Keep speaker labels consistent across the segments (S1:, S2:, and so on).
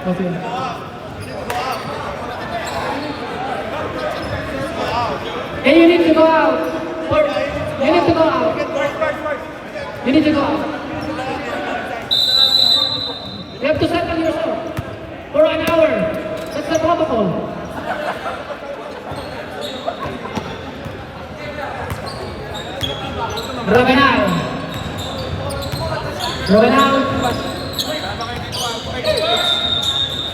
S1: Okay. Hey, you need to go out. You need to go out. You need to go out. You have to settle yourself for an hour. That's the protocol. Robenal.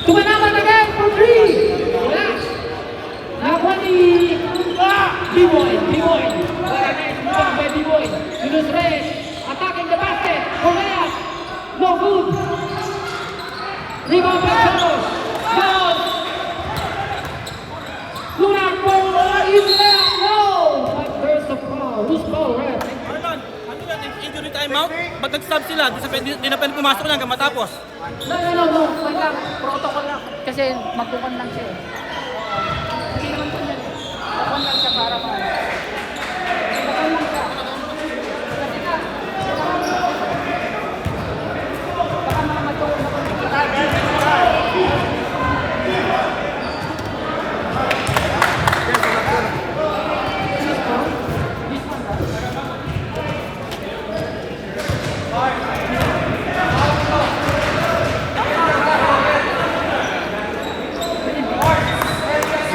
S1: Tumanaman again for 3. Wala. Nakuha ni B-Boy. By B-Boy. Yunus Reyes attacking the basket. Correa. No good. Rebound by Carlos. Carlos. Lunar ball is there. No. But there's a foul. Who's foul, right?
S2: Injury timeout? Ba't nag-stop sila? Di na pwede pumasok lang hanggang matapos.
S1: No. Wait lang. Protocol lang. Kasi magbukan lang siya eh. Hindi naman po niya. Bukan lang siya para ma... Bukan lang siya. Kasi na... Baka mga matulog ako.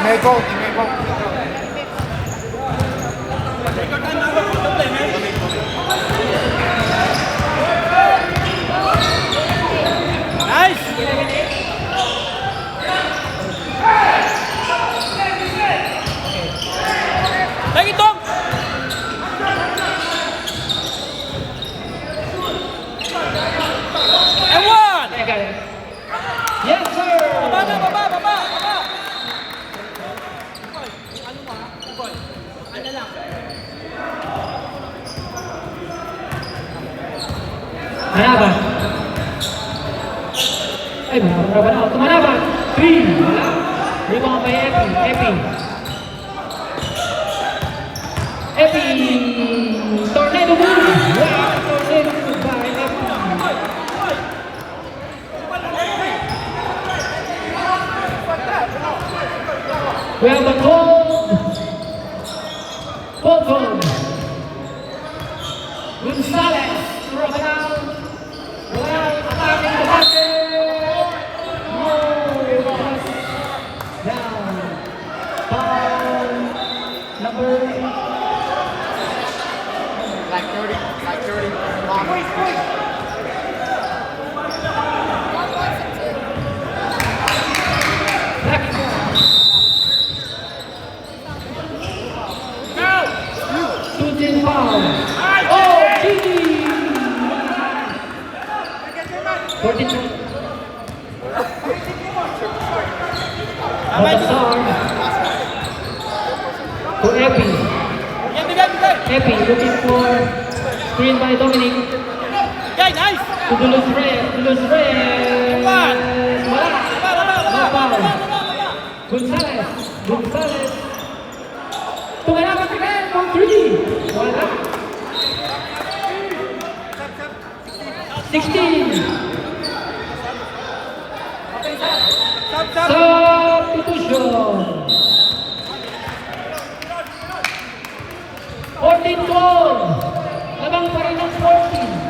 S3: May go.
S2: Nice! Lagi Tom! And one!
S1: Yes, sir!
S2: Baba!
S1: Manaban. Ay, Manaban. Manaban. 3. Wala. Rebound by Epi. Tornado move. Wow, tornado move by Epi. We have a cold. Gonzalez. Robenal. Well, attacking the basket. No, it was down. Foul number...
S3: Like 30.
S1: Shooting foul. Oh, Gigi! 42. Batasar. To Epi. Epi looking for screen by Dominic.
S2: Okay, nice!
S1: To Dulus Reyes. Wala. No foul. Gonzalez. Tumalaban again for 3. Wala. 16. Substitution. 14-12. Labang pa rin ang 14.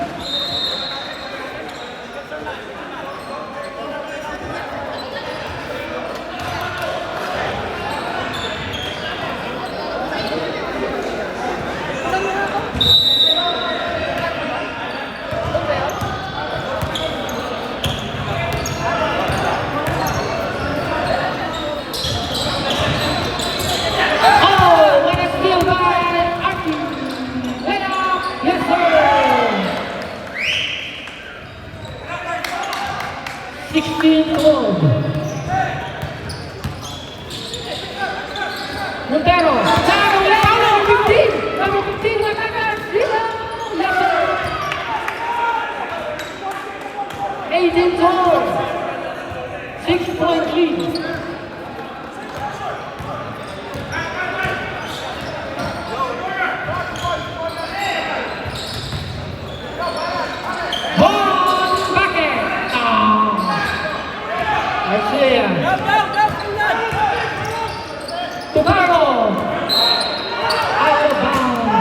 S1: Montero. Number 15. Number 15. Matakas. Yes, sir. 18-12. 6-point lead. Garcia. Tubargo. Out of bounds.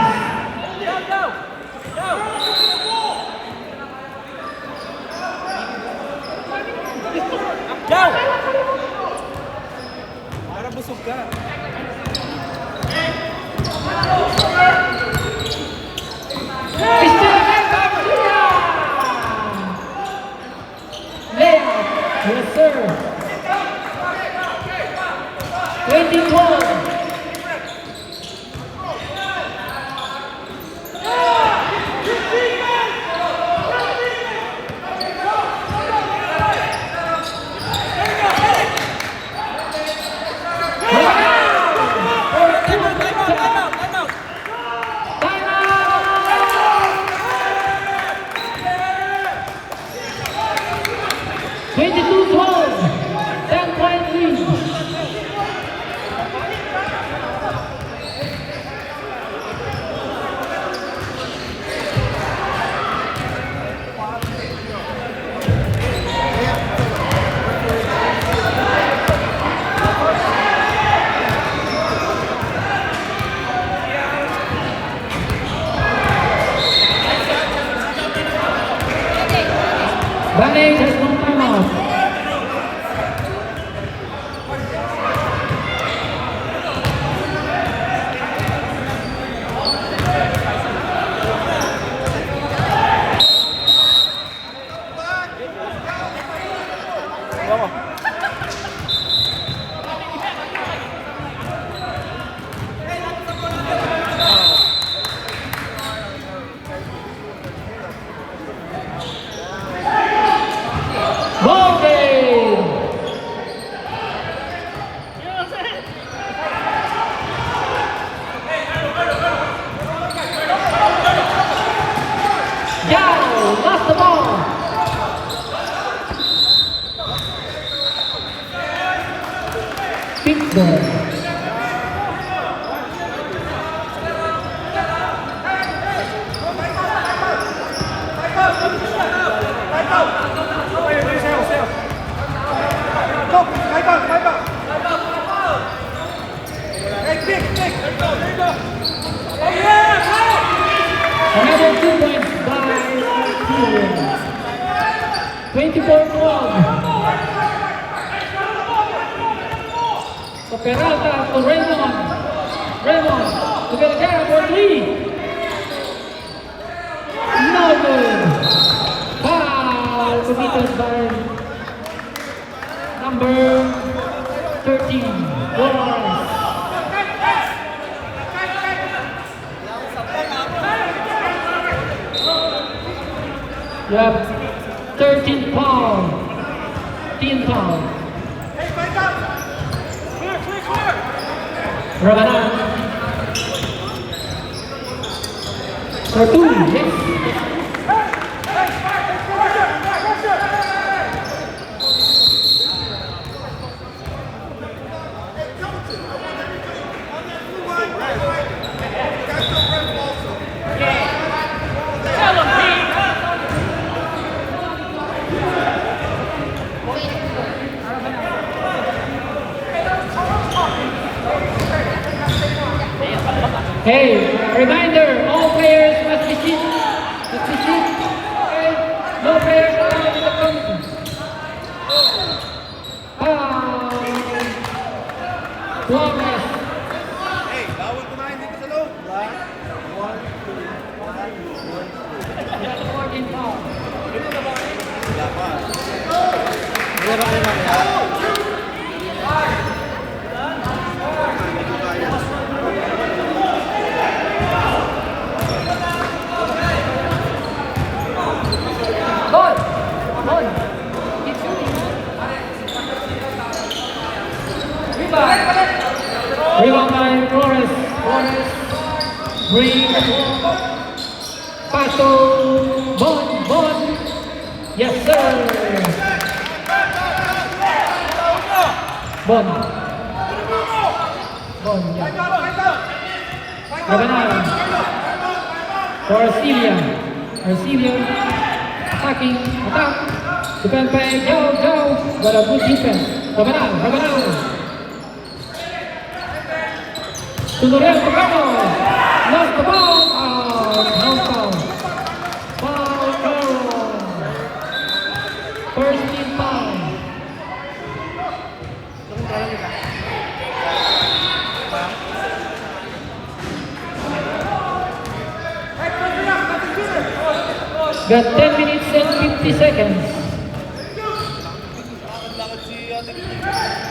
S2: Go! Para busog ka.
S1: Cristian Garcia. Layup. Yes, sir. 20-12. Banning has no timeout. Ball game. Yao lost the ball. Big ball. Another 2 points by Syrians. 24-12. So Peralta to Raymond. Raymond to Vergara for 3. No good. Foul committed by number 13. Flores. You have 13 foul. 10 foul. Rabanan. For 2, yes. Hey, reminder, all players must be seated. Okay? No players allowed in the committee. Flores.
S3: Hey, bawal kumain dito sa loob.
S1: 14 foul. Good. Keep shooting. Rebound by Flores. Flores. Bring. Pato. Bon. Yes, sir. Bon. Yeah. Rabanal. For Arcelia. Attacking. Attack. Defend by Joe. What a good defense. Rabanal. To the left, lost the ball. No foul. Foul. First team foul. Got 10 minutes and 50 seconds.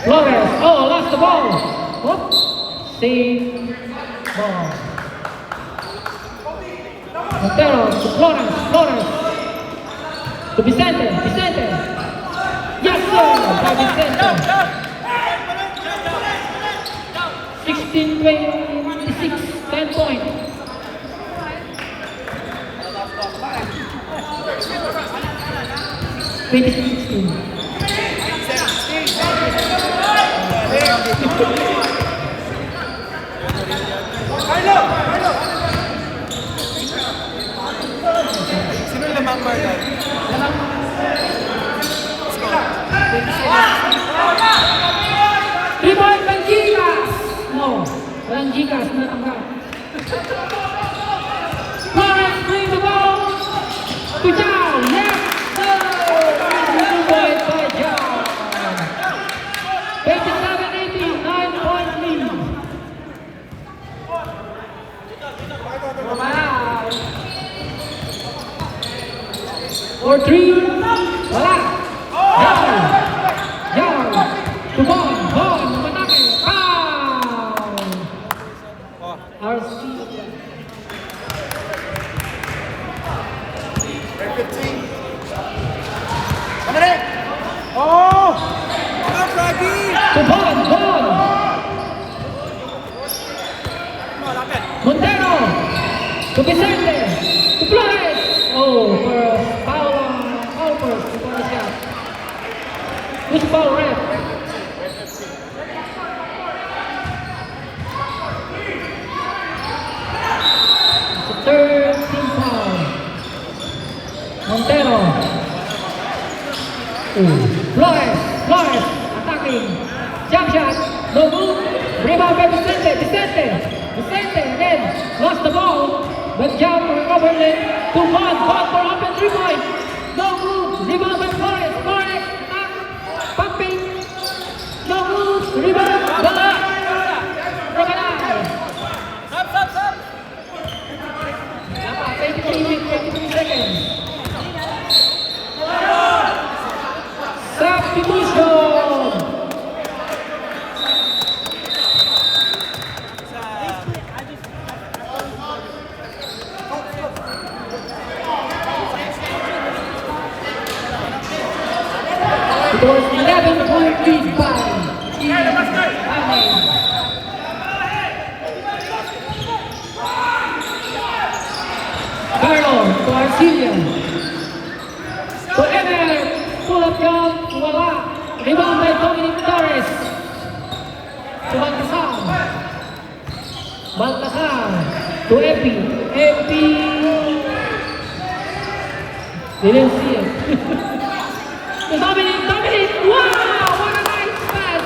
S1: Flores, lost the ball. Whoops. Save ball. Montero to Flores. To Vicente. Yes, sir. By Vicente. 16-26, 10 points.
S3: Sino yung lamang Marlon?
S1: Rebound ng Gigas! No, walang Gigas, natanggap. Flores bring the ball to Jao. Yes, sir! Good point by Jao. 27-18, 9-point lead. Wow. For 3, wala. Jao. To Bon, matake. Foul. RC.
S3: Red 15. Come on in. Oh! Froggy!
S1: To Bon. Montero. To Vicente. To Flores. For foul first. Before the shot. Who's foul ref? It's a third team foul. Montero. Flores attacking. Jump shot. No move. Rebound by Vicente again. Lost the ball. But jump recovered it to Juan for open 3-point. No move. Rebound by Flores attack. Pumping. No move. Rebound. Wala. Rabanal.
S2: Stop!
S1: 23 seconds. Substitution. It was 11-point lead by Amen. Carlo to Arcilia. To Emer. Pull up jump. Wala. Rebound by Dominic Torres. To Baltasar. To Epi. Didn't see it. To Dominic. Wow! What a nice pass.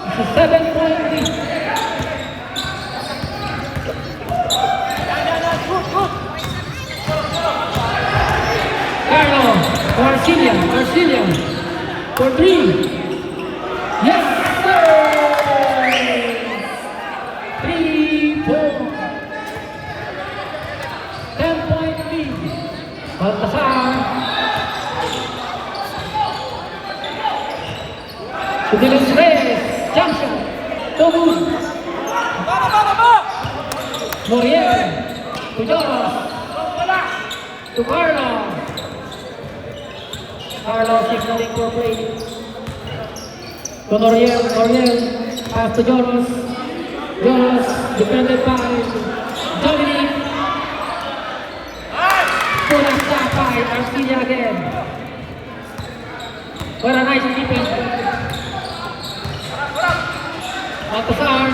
S1: It's a 7-point lead. Carlo, Arcilia, for 3. Yes, sir! 3 points. 10-point lead. Baltasar. To Dylan Reyes. Jump shot. No good. Moriel. To Jonas. To Carlo signaling for play. To Noriel, pass to Jonas, defended by Dominic. Full stop by Arcilia again. What a nice defense. Baltasar.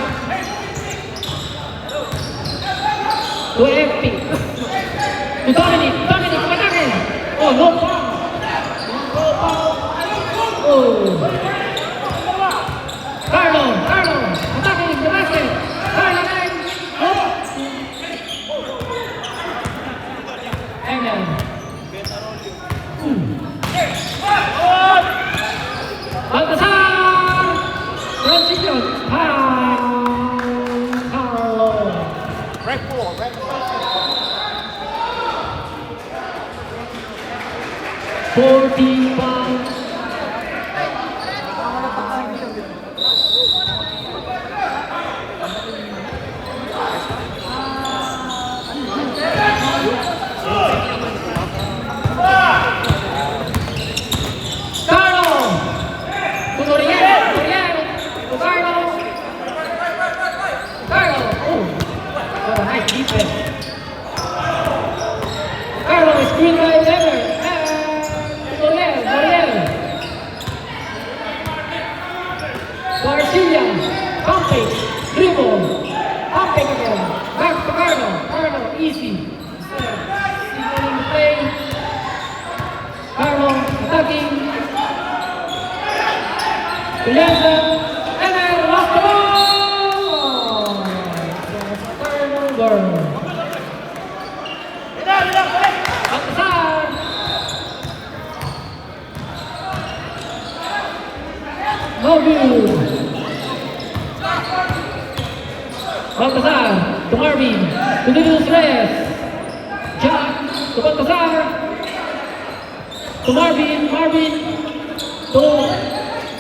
S1: To FP. To Dominic, attacking. Oh, no foul. Oh. Carlo, attacking the basket. Carlo, amen. Baltasar! Transition. Carlo.
S3: Red ball, red ball.
S1: 45. Carlo is screened by Lever. Moriel. Garcia. Pumping. Dribble. Pumping again. Back to Carlo. Carlo, easy. Signaling the play. Carlo attacking. Julianza. And then lost the ball. Turnover. Baltasar. No good. Baltasar to Marvin. To Nicholas Reyes. John to Baltasar. To Marvin. To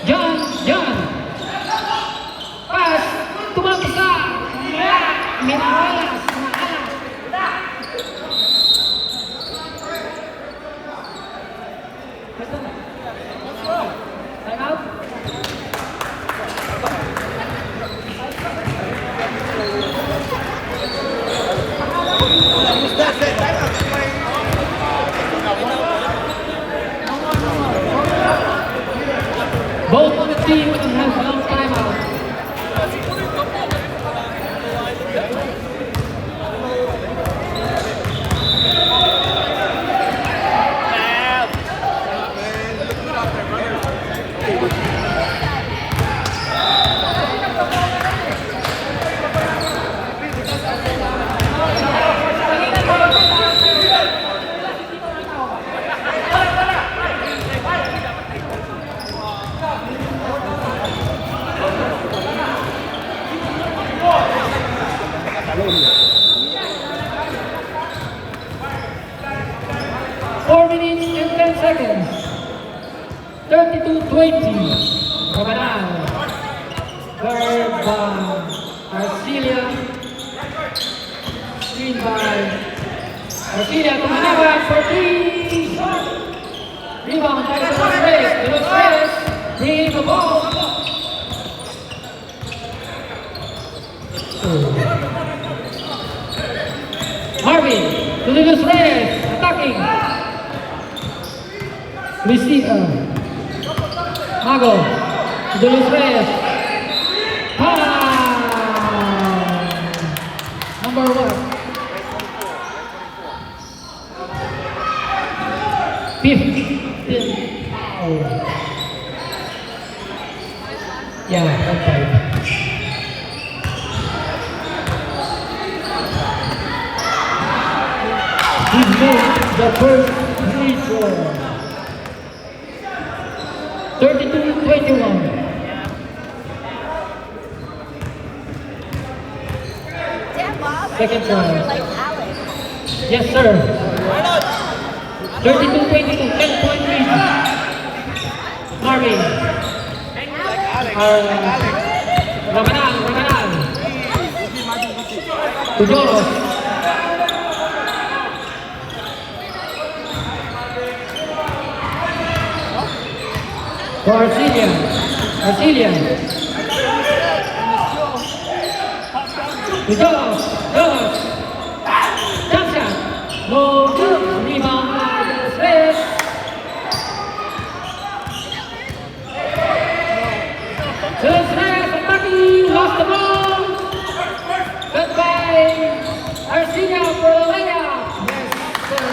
S1: John. Pass to Baltasar. Minahalas. Time out. Both of the teams have long timeout. Four minutes and 10 seconds. 32-20. Rabanal. Guard by Arcilia. Screen by Arcilia to Manawan for 3. Rebound by the Reyes. Bringing the ball. Marvin to Nicholas Reyes. Attacking. Receiver. Mago. Nicholas Reyes. Number 1. 15 foul. Yeah, that's right. He made the first free throw. 32-21. Second try. Yes, sir. 32-22. 10-point lead. Marvin. Rabanal. Tujoros. For Arcilia. Tujoros. Jump shot. No good. Rebound by Reyes. Reyes attacking. Lost the ball. Good by Arcilia for the layup. Yes, sir.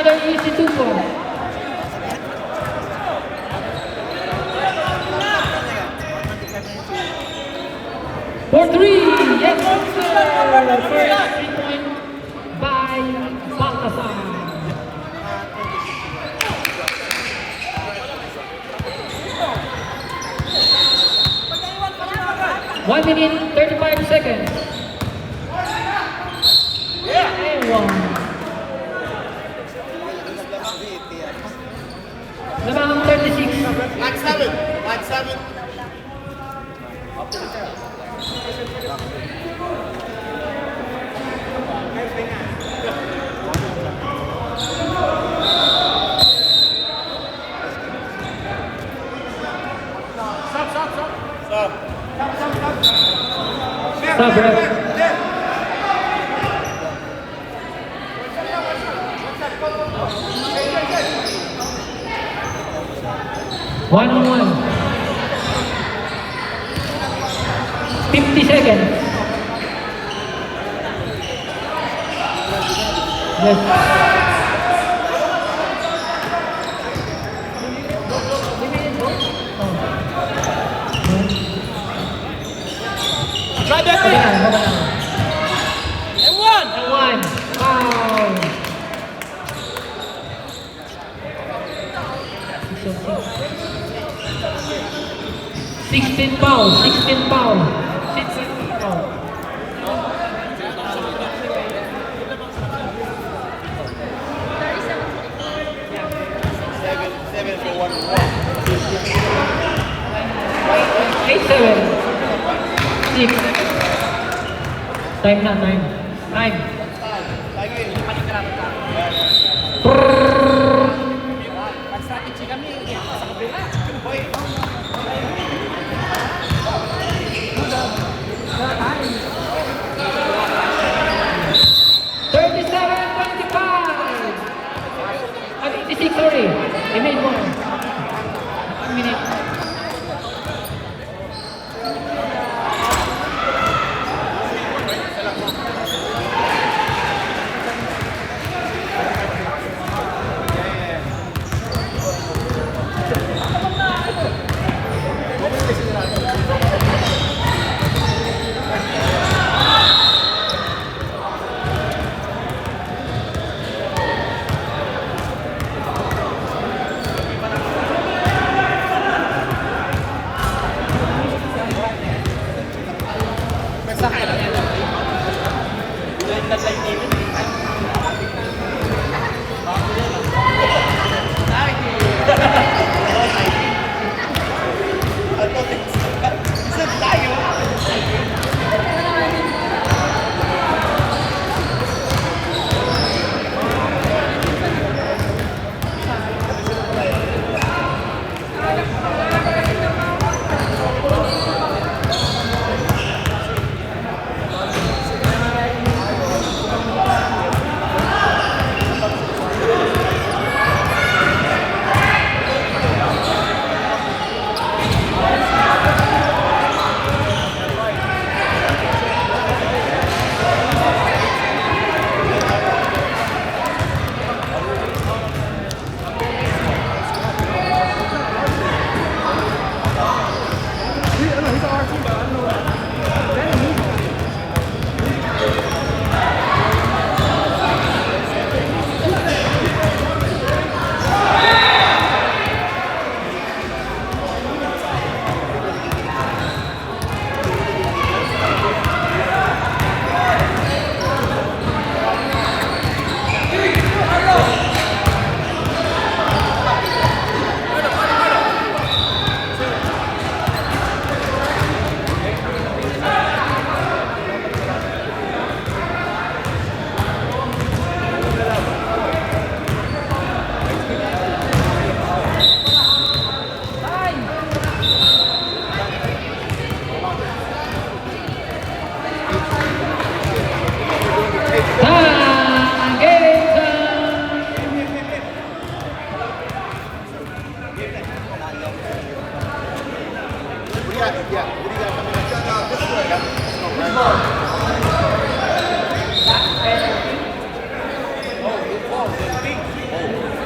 S1: another easy 2 point. For 3, yes, sir. First 3 point by Baltasar. 1 minute 35 seconds. And 1. Lamang 36.
S3: Line 7. Line 7.
S1: Stop, ref. One on one. 50 seconds. Yes.
S2: Drive back
S1: Okay
S2: in.
S1: na, okay na.
S2: And one.
S1: And 1. Foul. 16 foul, 16 foul. 16 foul.
S3: Seven for 1.
S1: 8-7. 6. Time na, time. Time.
S2: Strategy kami. Sa kabila.
S1: 36, sorry. They made more. 1 minute.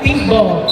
S1: pink ball.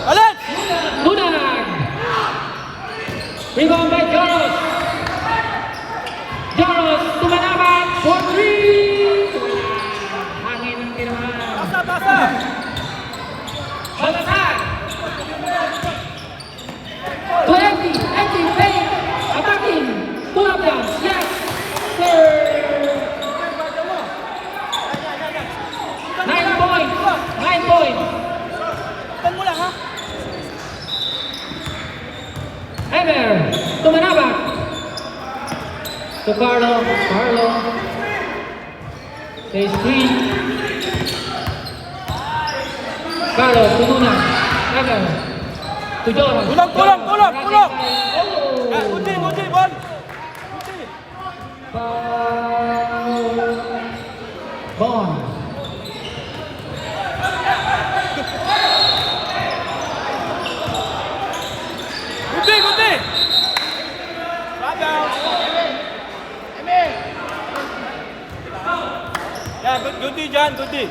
S2: Alit!
S1: Lunag! Rebound by Joros! Joros, tumanaman for 3! Hangin ang tinaman.
S2: Basa!
S1: Balasan! 20, fake, attacking, pull up dance, yes, sir! 9 points, 9 points.
S2: Tan mo lang ha?
S1: Ever, tumanabak. To Carlo, says 3. Carlo, to Luna, Ever, to Joros.
S2: Tulong!
S1: Oh!
S2: Kunti, ball!
S1: Foul. Bond.
S2: Kunti! Bagal! Yeah, kunti dyan, kunti.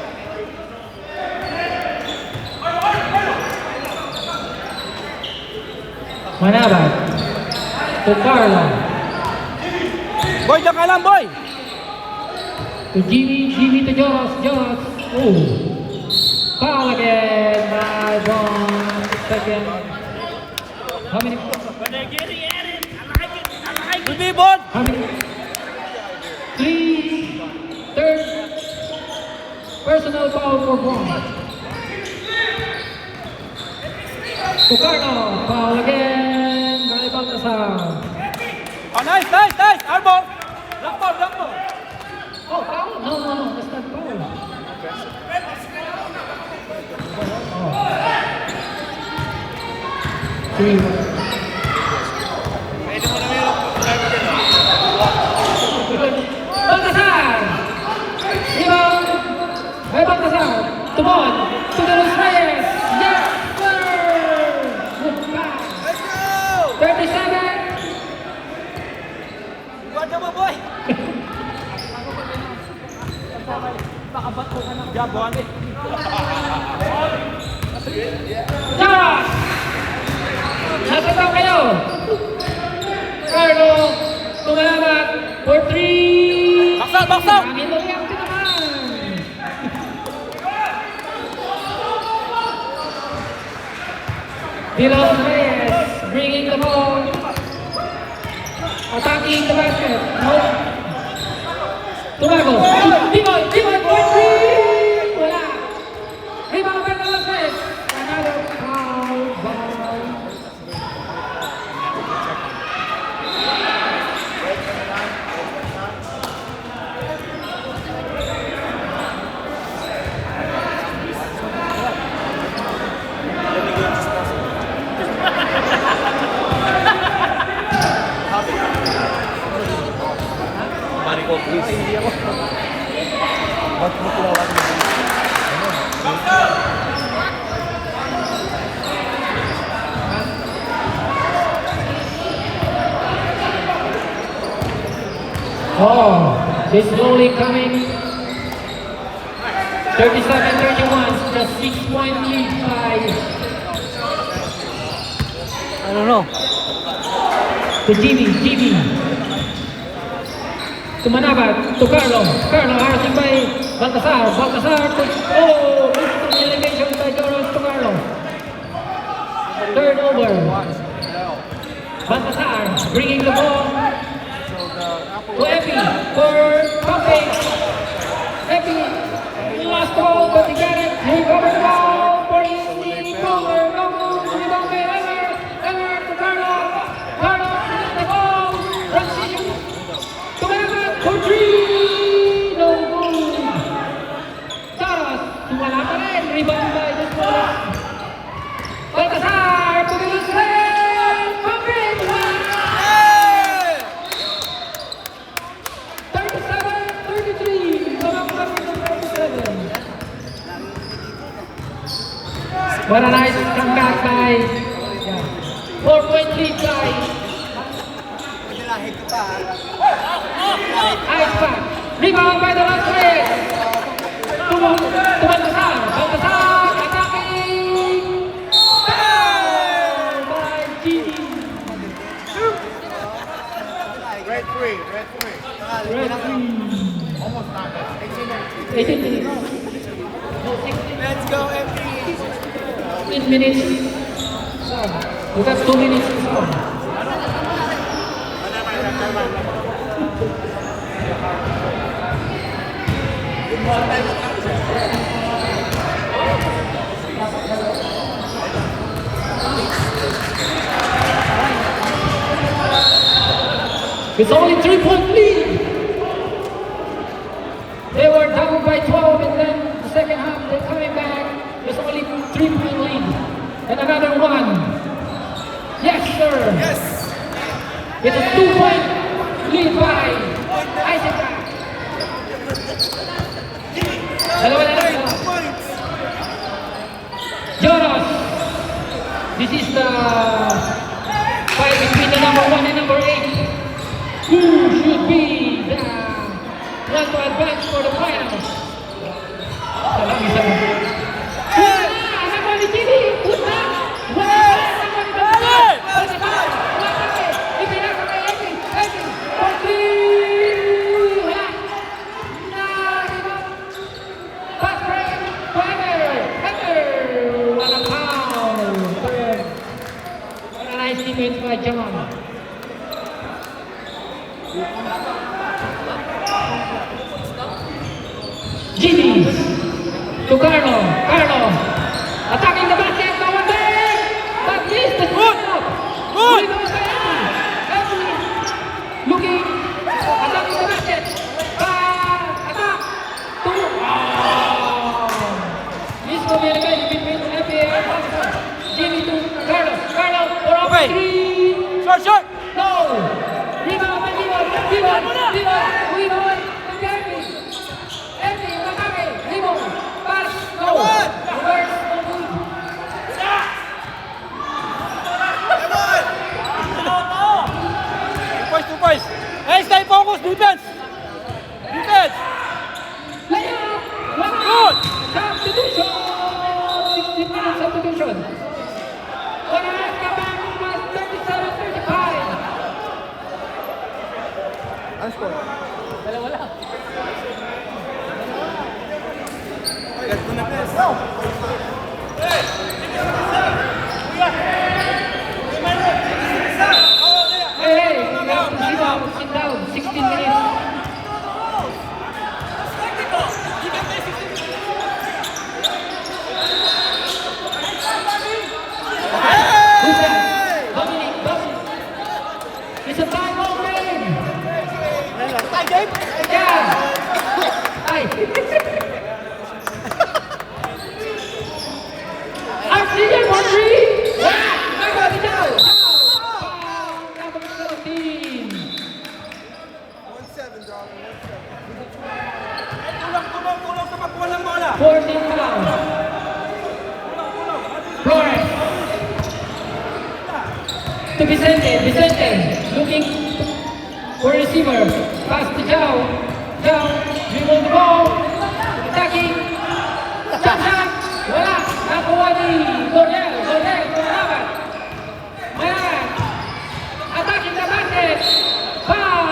S1: Manabat. To Carlo.
S2: Boy, dyan ka lang, boy!
S1: To Jimmy to Joros. Oh. Foul again by Bond. Second. How many?
S2: Kunti, ball!
S1: How many? 3. Third. Personal foul for Bond. To Carlo. Foul again by Baltasar.
S2: Oh, nice! Elbow! Block ball!
S1: Oh, foul? No, that's not foul. Oh. 3. Baltasar! Rebound! By Baltasar! To Bon! To the Los Reyes! Yes, sir! Good pass!
S2: Let's go!
S1: 37!
S2: Guarda mo, boy! Yeah, buwan eh.
S1: Joros! Nasa tao kayo! Carlo! Tumalabat! For 3!
S2: Baksak!
S1: Ang ilo yung tinaman! De Los Reyes bringing the ball. Attacking the basket. No. Tumago. Timoy for 3! Wala. Rebound by De Los Reyes. Another foul by
S3: Mariko, please. Ba't mo tinawagan mo?
S1: Oh, they're slowly coming. 37-31, just 6-point lead by.
S2: I don't know.
S1: To Jimmy. To Manabat, to Carlo harassing by Baltasar to, oh, beautiful elevation by Joros to Carlo. turnover. Baltasar bringing the ball to Epi for Coffee. Epi lost the ball, but he got it. He recovered the ball for Easy. Cover, rebound by Ever to Carlos. Carlos with the ball. Transition to Ever for three. No good. Charos, wala pa rin. Rebound by the score. Baltasar, tumilos rin. Coffee, 37-33. What a nice comeback by 4-point lead by Ice Pack. Rebound by the last leg. To Baltasar. Baltasar attacking. Foul by Gigi.
S4: Red three.
S1: Red three.
S4: Almost not bad.
S1: 18 minutes. No, 16.
S2: Let's go, MP!
S1: 15 minutes. So, we got 2 minutes to score. It's only 3-point lead. They were down by 12 and then the second half they're coming back. There's only 3-point lead. And another one. Yes, sir.
S2: Yes!
S1: It's a 2-point lead by Isaac. Dalawa na lang. Jonas. This is the fight between the number 1 and number 8. Who should be the one to advance for the finals? Salam isa mo. Sama ni Gini! Puta! Wala! Sama ni Gini! Ipinasa kay Epi! Epi! Wala! Pass break! Ever! Walang foul! What a nice defense by John. Gini to Carlo. Carlo attacking the basket. No one there. But missed the shot.
S2: Good.
S1: Rebound by Epi. Looking. Attacking the basket. Attack. To. Miscommunication between Epi and Baltasar. Gini to Carlo. Carlo for open
S2: Okay.
S1: three.
S2: Short!
S1: No. Rebound by Rebound. Epi, Makake, Rebound. Pass, no. Reverse, no good.
S2: Two points! Hey, stay focused! Defense! Defense!
S1: Layup.
S2: Good.
S1: Substitution. 16 minutes substitution. One and a half comeback was 37-35.
S4: Ano score?
S1: Dalawa lang.
S2: Let's go na, please!
S1: Hey, sit down. 16 minutes. Who's that? Dominic. It's a time-out game.
S2: Tie game!
S1: Yeah. Ay. Arcelian for three. Yeah. Nagawin daw. Number 17.
S4: 1-7, darling.
S2: Kulang sa pagkuha ng bola!
S1: 14 foul. Flores. To Vicente. Vicente looking for receiver. Pass to Jao. Jao. Dribble the ball. Attacking. Jump shot. Wala. Nakuha ni Gordel. Kumalaban. Mayaman. Attacking the basket. Foul.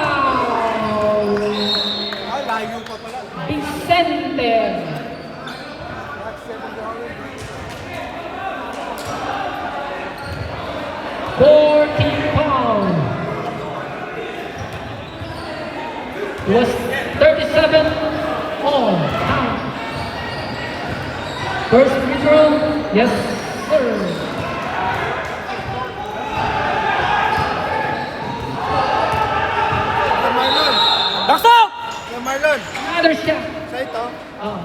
S4: Ay, layo pa pala.
S1: Vicente. 14 foul. It was 37 all. Time. First free throw. Yes, sir.
S4: Kay Marlon.
S2: Box out!
S4: Kay Marlon.
S1: Another shot.
S4: Sa ito.
S1: Oh.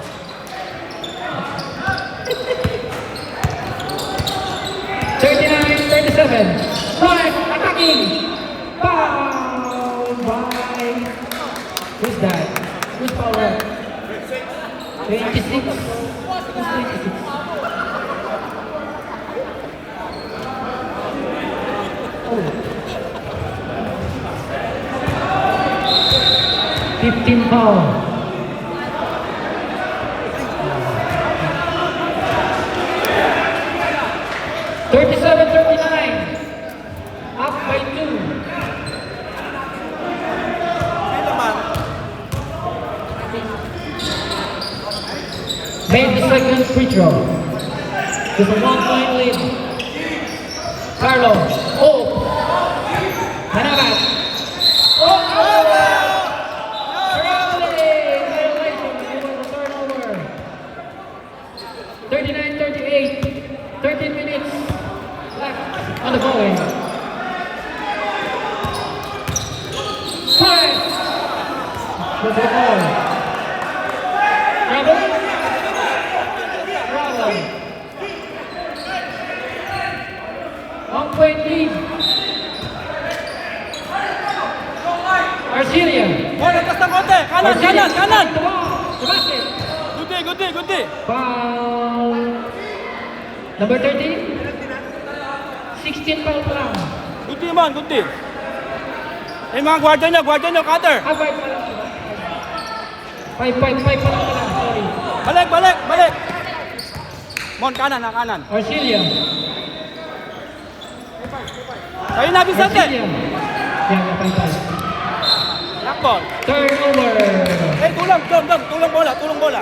S1: 39-37. Right, attacking. Foul by. Who's that? Who's foul? 26. Who's 26? Oh. 15 foul. Thirty-seven, 39. Up by 2. Made the second free throw. With a 1-point lead. Carlo. Oh. Manabat. Oh. Turnover. 39-38. 13 minutes left on the ball. Five. What's the ball? Trouble? Trouble. 1-point lead. Arcelia.
S2: Oh, nagtas ng konti. Kanan, kanan, kanan.
S1: The ball. The basket.
S2: Good day, good day, good day.
S1: Foul. Number 13. 16 foul pa lang.
S2: Good day man, good day. Eh, mga guardia nyo, cutter.
S1: Ah, 5 pa lang. 5 pa lang pala. Sorry.
S2: Balik, balik, balik. Mon, kanan, ha, kanan.
S1: Arcelia.
S2: Kayo na, Vicente.
S1: Arcelia. Yan, 5.
S2: Black ball.
S1: Turnover.
S2: Eh, tulong bola, tulong bola.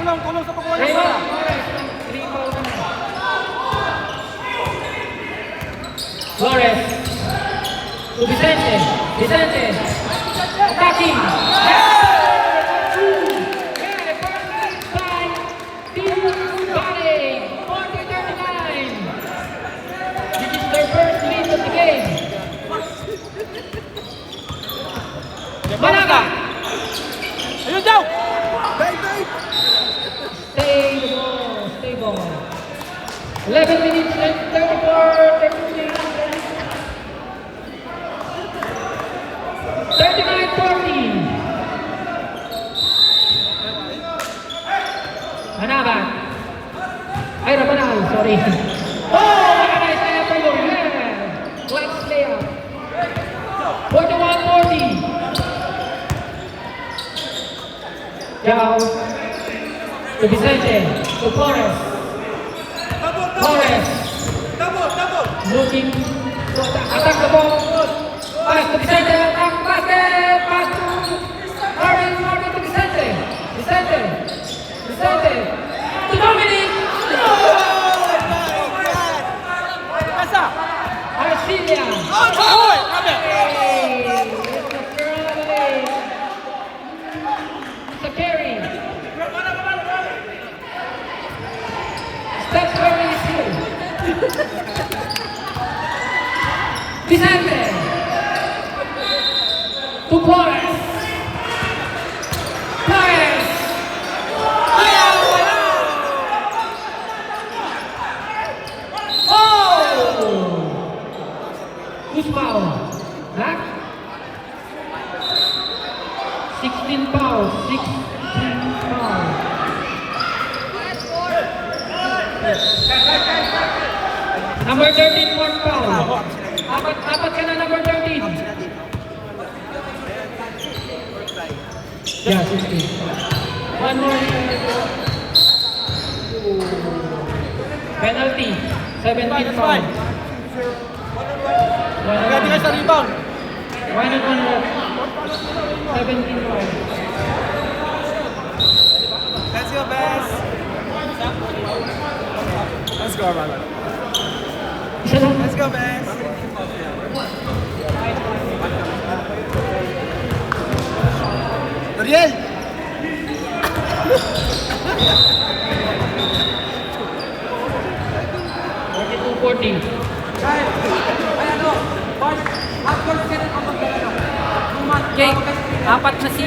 S2: Tulong sa pagkuha ng
S1: Raymond.
S2: bola.
S1: 3 foul na. Flores. To Vicente. Vicente. Attacking. This is their first lead of the game. Managa.
S2: Ayun daw.
S1: Stay the ball. Stay ball. 11 minutes and 34, 33, 39-40. Manabat. Ay, Rabanal. Sorry. Oh, what a nice layup by Lord. Yeah. Clutch layup. 41-40. Yao. To Vicente. To Flores. Flores. Looking to attack the ball. Pass to Vicente. Attack. Basket. Pass to Marvin to Vicente. Vicente. To Dominic.
S2: Kasa.
S1: Arcelia.
S2: Oy, kabe.
S1: Hey, it's the curly. It's a carry. Steph Curry is here. Vicente. To Flores. Flores. Oh! Who's foul? Huh? 16 fouls. 16 fouls. Number 13, 1 foul. Apat ka na, number 13. Yeah, 16. One more. Penalty. 17 foul.
S2: Pwede kayo sa rebound.
S1: 1 and 1 left. 17 foul.
S2: That's your best. Let's go. score, man.
S1: Isa lang.
S2: Let's go, man.
S4: Doriel!
S1: 42-40. Jake, apat na si...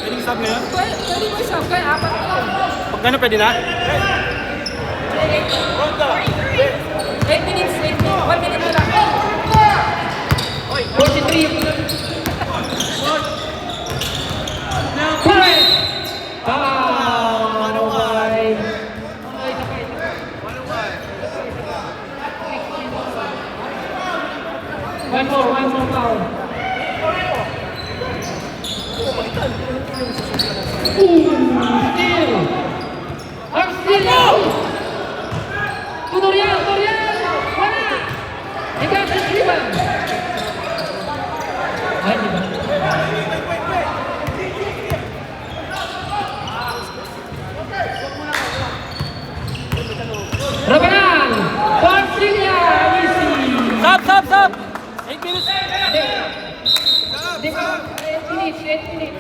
S2: Pwedeng stop ngayon?
S1: Pwede mo isa, kaya apat na lang.
S2: Pag gano'n, pwede na?
S1: 8 minutes, 1 minute na lang. 43. Correct! Okay. One more foul. Steal! Ang steal! Tutorial! Wala! Ikaw sa rebound! Ay, di ba? Rabanal! Porcilia! Easy!
S2: Stop! 8 minutes.
S1: 8 minutes.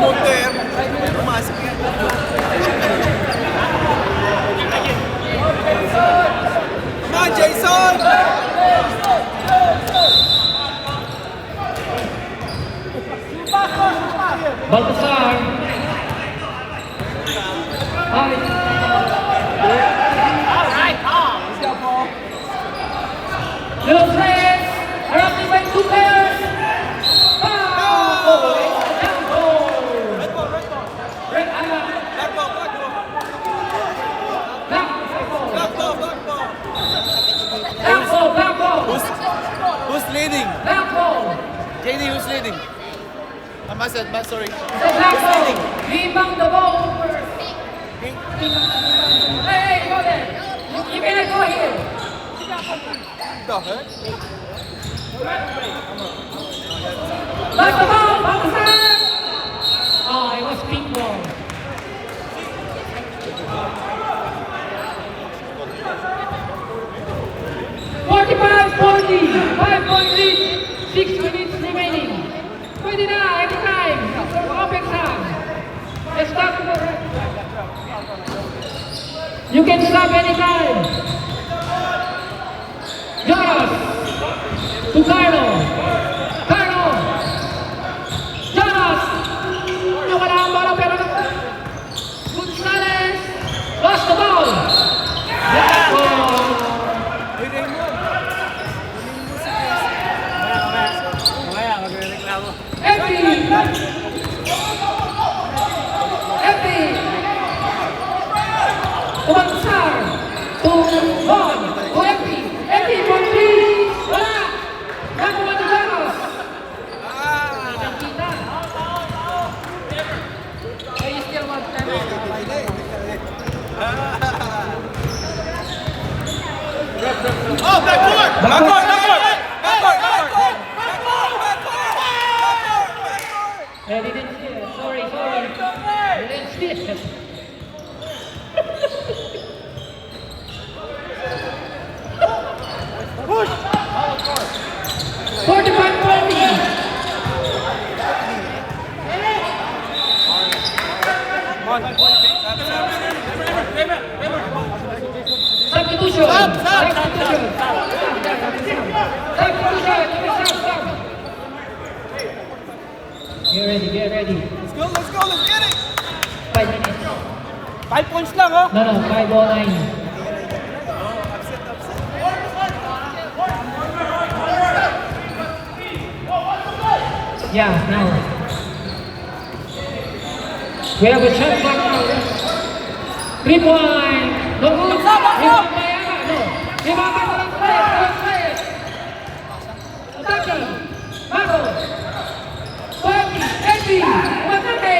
S4: Monter! Pumasok yan. Come on, Jason!
S1: Baltasar. Ay. Little friends, roughly by 2 players. Foul! Down goal. Red Island. Back ball.
S4: Who's leading?
S1: Back ball.
S4: JD, who's leading? Sorry.
S1: The back ball. Rebound the ball. Hey, go there. You cannot go here. Back the ball, Baltasar. Oh, it was pink ball. .40, 6 minutes remaining. Pwede na, anytime. Open time. Let's start the rep. You can stop anytime. Jonas to Carlo. Jonas. Nawala ang bola pero Gonzalez lost the ball. Black ball. Empty. Baltasar to Von. Empty for 3. Wala. Nakuha ni Jonas. Kita. So you still want time out.
S4: Oh, backboard!
S1: I didn't see it. Sorry. I didn't see it.
S4: Push!
S1: 45-20. Substitution. Get ready.
S4: Let's go, let's get it!
S1: 5 minutes.
S2: 5 points lang, oh.
S1: No, 5:09. Yeah, now. We have a shot clock now. 3 point. No good. Rebound by Aga. No. Rebound by the player. Attacking. Mago. 20. Matake.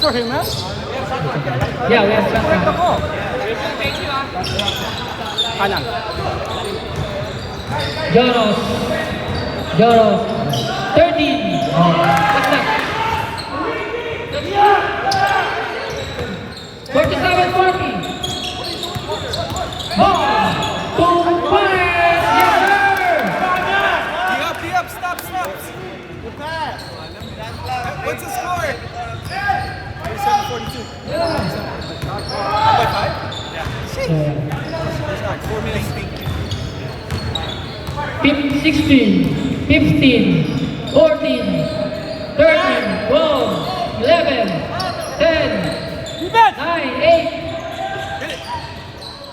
S2: for him, man.
S1: Yeah, we have shot
S2: Correct
S1: clock.
S2: ako. Kanan.
S1: Joros. Joros. 13. Oh, what's that? 47-40. Ball. 2 points. Yes, sir.
S4: D up, stop. Good pass. What's the score? 47-42. Up by 5?
S1: Yeah.
S4: 4 minutes.
S1: 16, 15, 14, 13, 12, 11, 10,
S2: Defense!
S1: 9, 8.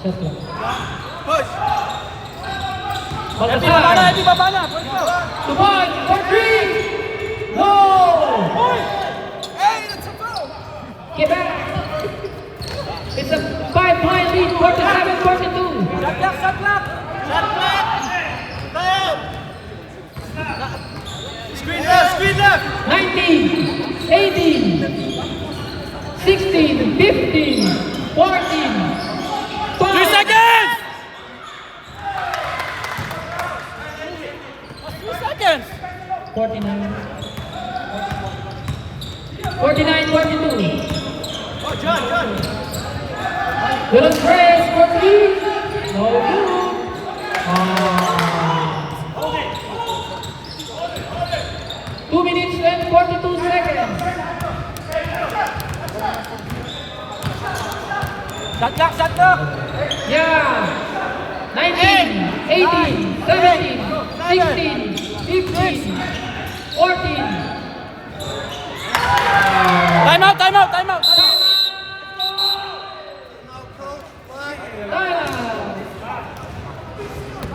S1: Shot clock.
S4: Push.
S2: Di baba na,
S1: Baltasar.
S2: di baba na. Point mo.
S1: 2 points for 3. No.
S4: Hey, that's a foul.
S1: Get back. It's a 5-point lead, 47-42.
S2: Shot clock, shot clock.
S4: Screen left.
S1: 19, 18, 16, 15, 14,
S2: 3
S1: 5.
S2: seconds! 3 seconds!
S1: 49. 49-42.
S4: Oh, John.
S1: Will Press for three. No good. Ah. 2 minutes and 42 seconds.
S2: Shot clock, shot clock.
S1: Yeah. 19, 18, 17, 16, 15, 14.
S2: Time out.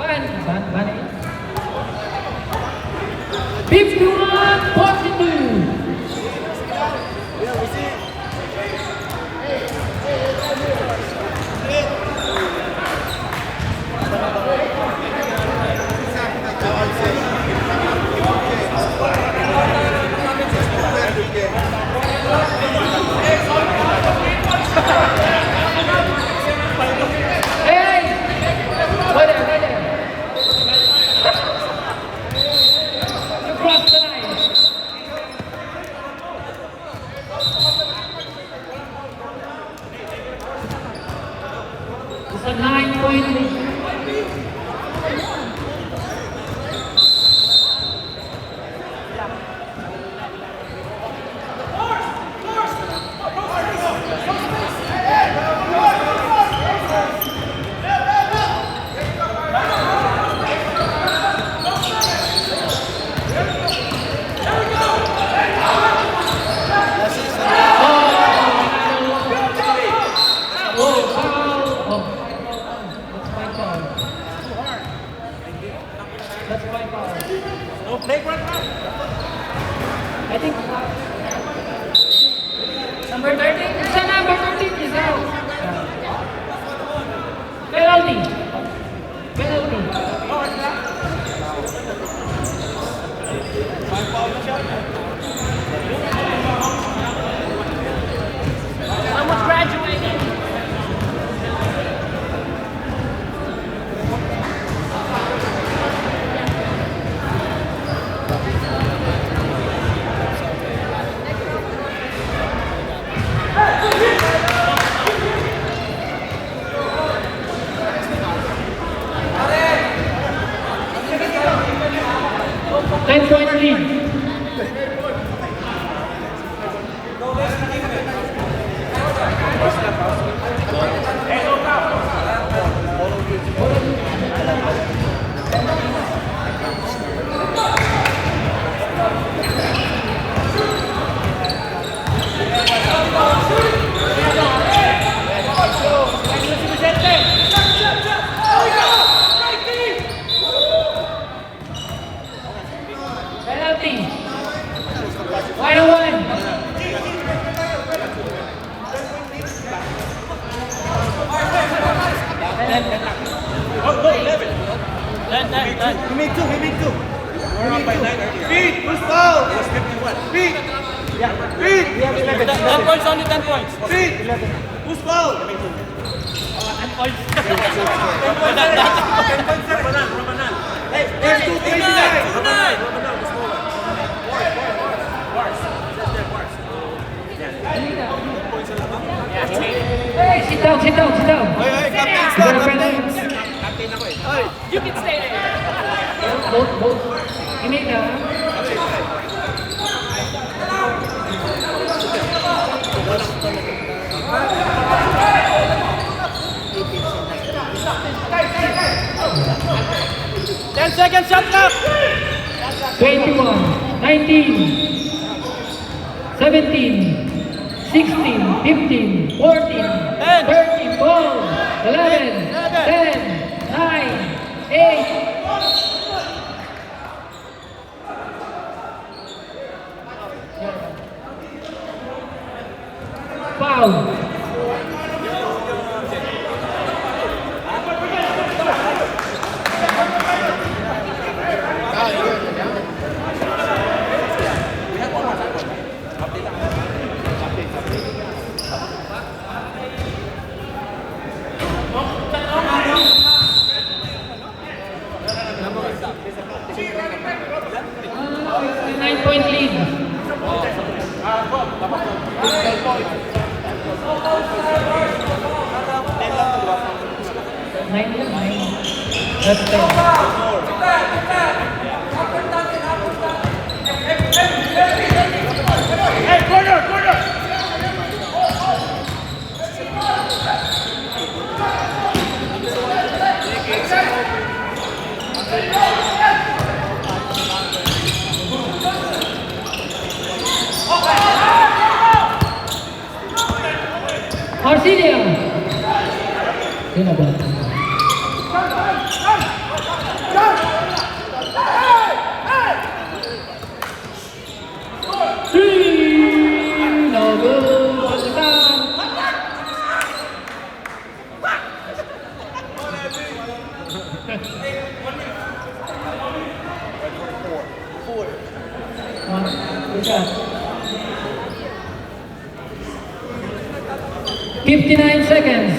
S1: Ban. 51-42. Hey! Right there. You crossed the line. It's a 9-point lead. Oh, foul. Oh, that's my foul. That's my foul.
S2: No play right now.
S1: I think number 13. It's a number 13 is out. Penalty. Someone's graduating. Ten-point lead. Penalty. Final one.
S4: We made two. Beat, who's foul? It was 51. Beat. Yeah. Beat.
S2: That points only 10 points.
S4: Who's foul?
S2: 10 points.
S4: Hey, there's 229.
S1: Hey, sit down, sit down, sit down.
S4: Hey, captain,
S1: Your
S4: stop,
S1: friend,
S4: captain.
S2: You can stay there.
S1: both. Emilio.
S2: Ten seconds shot clock.
S1: 21, 19, 17, 16, 15, 14, 13, 12, 11, 10, 9, 8. Foul. Nine-point lead. Nine. That's 10.
S2: Hey, corner.
S1: Arcilia. Yun na ba? Three. No good. Pagkatang. Good shot. 59 seconds.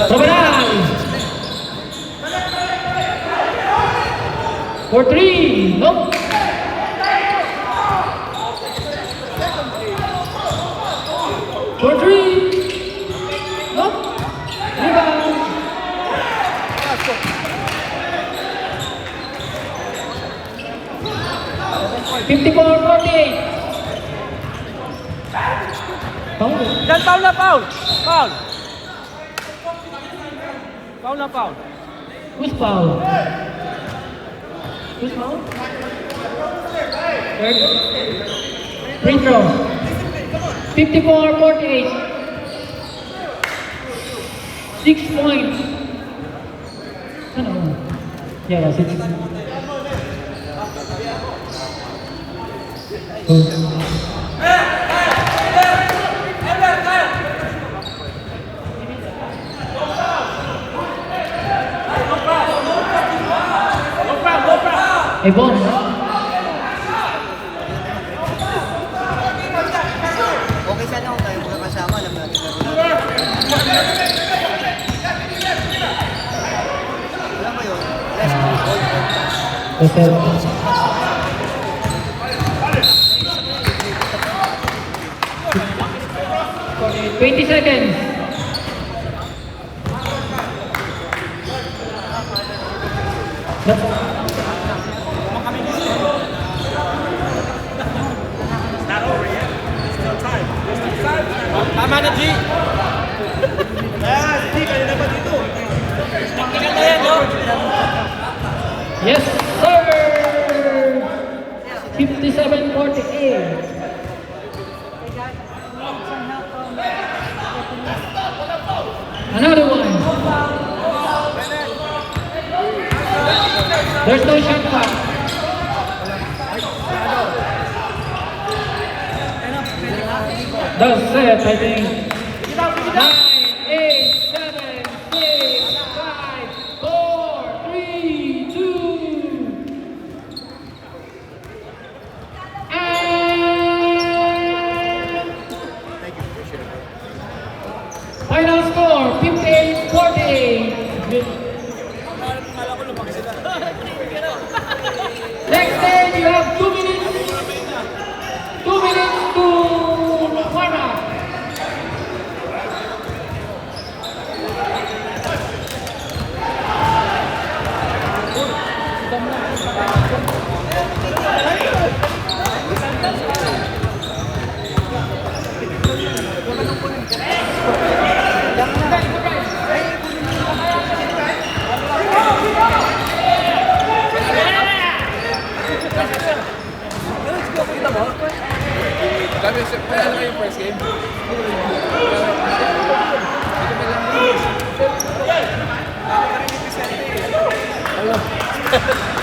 S1: Sobral. For three. Nope. For three. Nope. Rebound. 54-48. Foul.
S2: Dan foul na foul. Foul. Foul na foul.
S1: Who's foul? Who's foul? Third. Free throw. 54-48. 6 points. Ano? Yeah, 6. Ebon.
S5: Okay sana kung tayo magkakasama, alam natin na rin. Alam mo yun, less than all points.
S1: 20 seconds.
S2: Tama na, G.
S4: Hindi, kanina pa dito.
S2: Tingnan na yan, no?
S1: Yes, sir! There's no shot clock. That's it, I think. 9, 8, 7, 6, 5, 4, 3, 2. And final score, 58-40. Next day, you have 2 minutes. 2 minutes to warm up.
S3: Kami, ano kayo yung first game? Ito